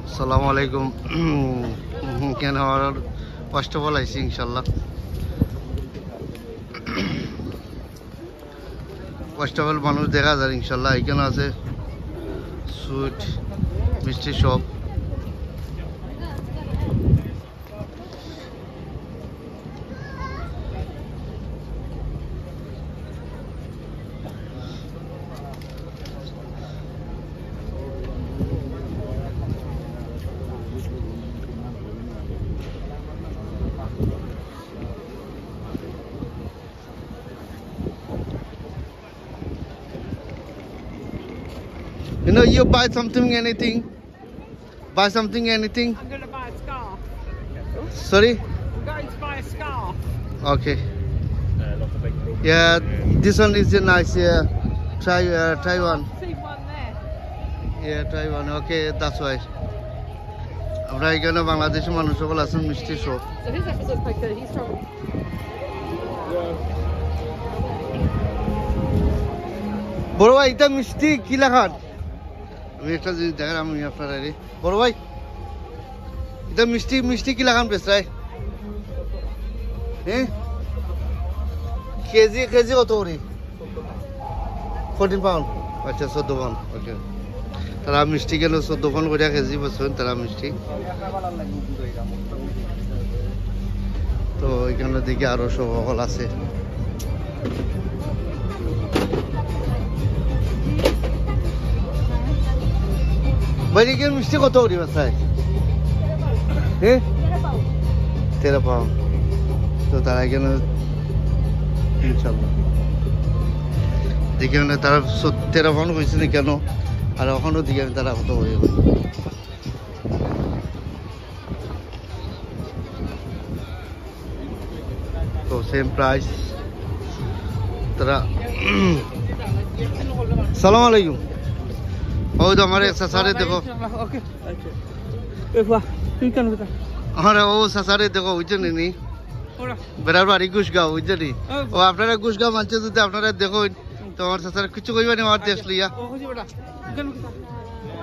আসসালামু আলাইকুম। কেন আমার ফার্স্ট অফ অল আইসি ইনশাল্লাহ। ফার্স্ট অফ অল মানুষ দেখা যায় ইনশাল্লাহ। এখানে আছে সুইট মিষ্টি shop. You know, you buy something, anything? Buy something, anything? I'm going to buy a scarf. Sorry? I'm going to buy a scarf. Okay. Yeah, this one is nice. Yeah, try one. See one there. Yeah, try one. Okay, that's why. আমরা এখানে বাংলাদেশের মানুষ সকল আছেন মিষ্টি shop. So his episode's quite good. He's from... বড় ভাই এটা মিষ্টি কি লেখান? আমি একটা জিনিস দেখেন আমি আপনার বড় ভাই এটা মিষ্টি কি লাগান বেচরাই? হ্যাঁ কেজি কত করে? 14 পাউন্ড। আচ্ছা 14 পাউন্ড। ওকে, তারা মিষ্টি কেন 14 পাউন্ড করে কেজি বেচছেন তারা মিষ্টি। তো এখানে দেখি আরো সকল আছে। ভাই এখানে মিষ্টি কত করে বেচায়? হ্যাঁ 13 পাউন্ড। তো তারা এখানে ইনশাল্লাহ দেখি তারা 13 পাউন্ড হয়েছে না কেন, আর এখনো দিকে তারা কত হয়ে গেল। তো সেম প্রাইস তারা। সালাম আলাইকুম। ওই তো আমার সাসারে দেখো। আরে ও সাসারে দেখো বুঝছেন নি বেড়ার বাড়ি গুসগাঁও বুঝছেন নি। ও আপনারা গুসগাঁও মানছে যদি আপনারা দেখো তো আমার সাসার কিছু কইবা নি আমার দেশ লিয়া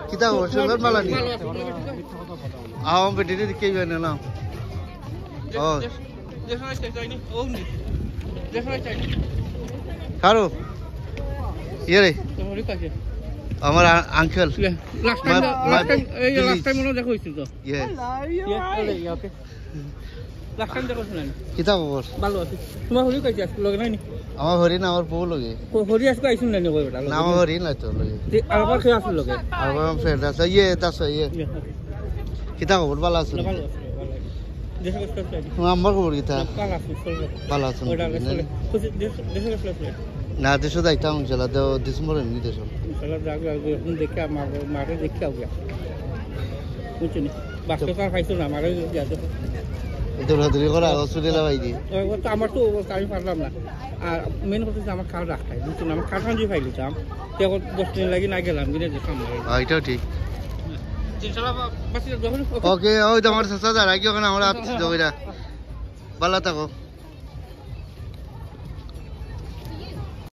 কিতা সুন্দর মালা নি আও বেটি দেখেইবা না। ও কারো ইয়ে রে আমার আঙ্কেল কিতা খবর? আমার হরি না আমার বউ লগে না আমার হরি না তো লগে আমার ফ্রেন্ড আছে ইয়ে তাস ইয়ে কিতা খবর? ভালো আছে আমার খবর কিতা? ভালো আছে না দেশে যাইতাম ইনশাল্লাহ ডিসেম্বরে এমনি দেশ দৌড়াদৌড়ি করা চুরিলা ভাই দিয়ে আমার তো অবস্থা আমি পারলাম না। আর মেন কথা হচ্ছে আমার খাওয়া রাখাই বুঝছেন, আমার খাওয়া দিয়ে ফাইল দিতাম তখন 10 দিন লাগি না গেলাম কিনে এটাও ঠিক। ওকে ওই তো আমার চাচা যারা কি ওখানে আমরা ভালো থাকো।